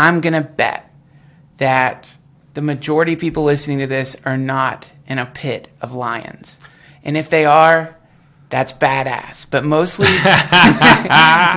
I'm going to bet that the majority of people listening to this are not in a pit of lions. And if they are, that's badass. But mostly,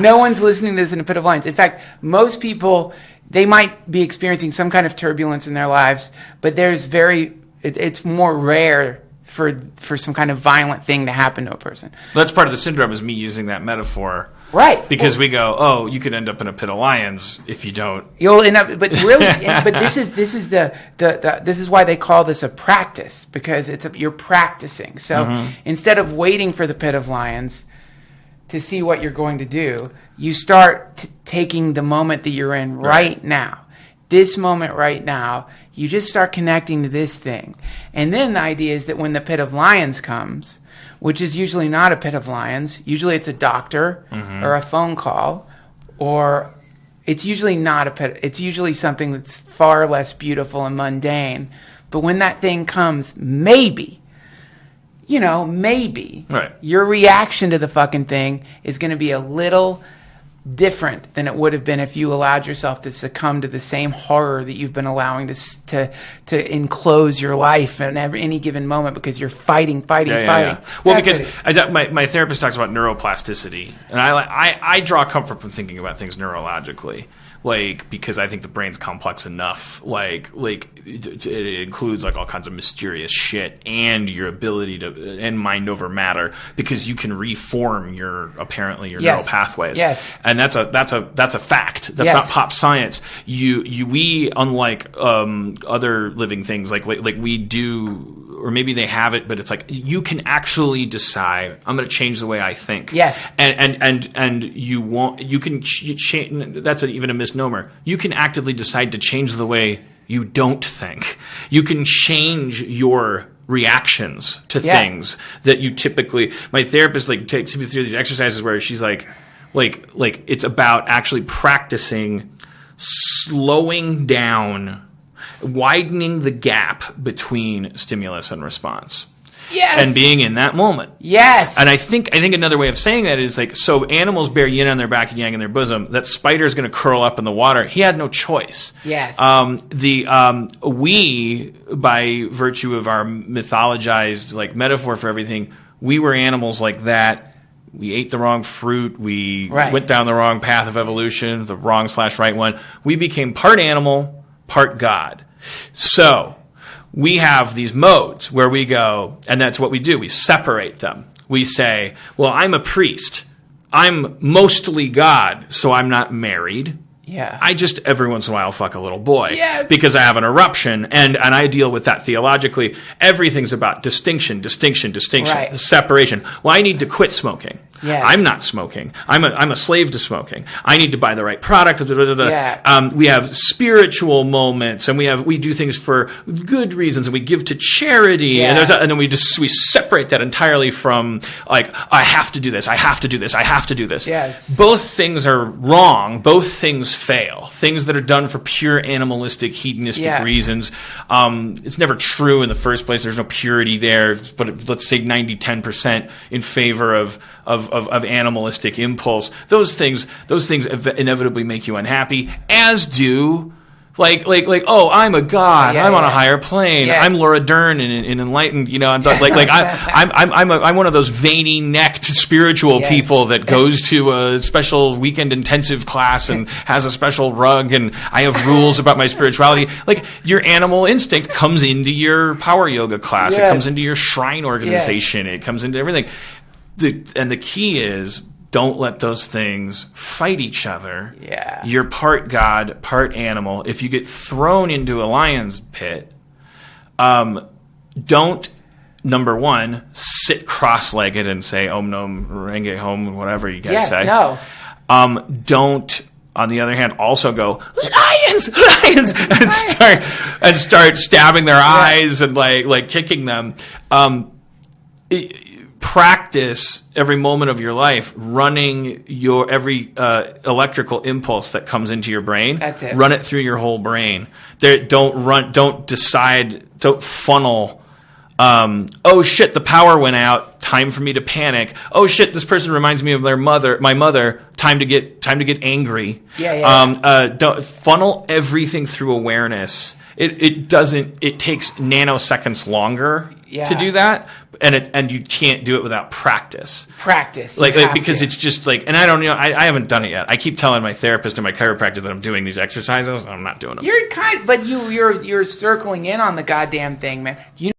no one's listening to this in a pit of lions. In fact, most people, they might be experiencing some kind of turbulence in their lives, but it's more rare for some kind of violent thing to happen to a person. That's part of the syndrome, is me using that metaphor. Right. Because we go, oh, you could end up in a pit of lions if you don't. You'll end up, but really, but this is why they call this a practice, because you're practicing. So instead of waiting for the pit of lions to see what you're going to do, you start taking the moment that you're in right now. This moment right now, you just start connecting to this thing. And then the idea is that when the pit of lions comes, which is usually not a pit of lions, usually it's a doctor or a phone call, or it's usually not a pit. It's usually something that's far less beautiful and mundane. But when that thing comes, maybe your reaction to the fucking thing is going to be a little different than it would have been if you allowed yourself to succumb to the same horror that you've been allowing to enclose your life in any given moment, because you're fighting. Well, because my therapist talks about neuroplasticity, and I draw comfort from thinking about things neurologically. Because I think the brain's complex enough, it includes all kinds of mysterious shit, and your ability to, and mind over matter, because you can reform your neural pathways. Yes. And that's a fact. That's not pop science. We unlike other living things, we do, or maybe they have it, but it's you can actually decide, I'm going to change the way I think. Yes. And you can change. That's even a misnomer. You can actively decide to change the way you don't think. You can change your reactions to things that you typically. My therapist takes me through these exercises where she's like it's about actually practicing slowing down, widening the gap between stimulus and response. Yes. And being in that moment. Yes. And I think another way of saying that is so animals bear yin on their back and yang in their bosom. That spider is going to curl up in the water. He had no choice. Yes. We, by virtue of our mythologized metaphor for everything, we were animals like that. We ate the wrong fruit. We went down the wrong path of evolution, the wrong/right one. We became part animal, part God. So we have these modes where we go, and that's what we do. We separate them. We say, well, I'm a priest. I'm mostly God, so I'm not married. Yeah. I just every once in a while fuck a little boy. Yes. Because I have an eruption, and I deal with that theologically. Everything's about distinction, right. Separation. Well, I need to quit smoking. Yes. I'm not smoking. I'm a slave to smoking. I need to buy the right product. Yeah. We have spiritual moments, and we do things for good reasons, and we give to charity, and then we separate that entirely from I have to do this. I have to do this. I have to do this. Yes. Both things are wrong. Both things fail. Things that are done for pure animalistic, hedonistic reasons. It's never true in the first place. There's no purity there. But let's say 90-10% in favor of animalistic impulse. Those things inevitably make you unhappy, as do oh, I'm a god. I'm on a higher plane. Yeah. I'm Laura Dern in Enlightened. I'm one of those veiny necked spiritual people that goes to a special weekend intensive class and has a special rug, and I have rules about my spirituality. Your animal instinct comes into your power yoga class. It comes into your shrine organization. It comes into everything. And the key is, don't let those things fight each other. Yeah. You're part God, part animal. If you get thrown into a lion's pit, don't, number one, sit cross-legged and say Om Nom Renge Hum, whatever you guys say. No. Don't, on the other hand, also go lions, and start stabbing their eyes and kicking them. Practice every moment of your life running your every electrical impulse that comes into your brain. That's it. Run it through your whole brain. Don't funnel Oh shit, the power went out. Time for me to panic. Oh shit, this person reminds me of my mother. Time to get angry. Don't funnel everything through awareness. It takes nanoseconds longer to do that, and you can't do it without practice. Because it's just like, and I don't know, I haven't done it yet. I keep telling my therapist and my chiropractor that I'm doing these exercises, and I'm not doing them. You're circling in on the goddamn thing, man. You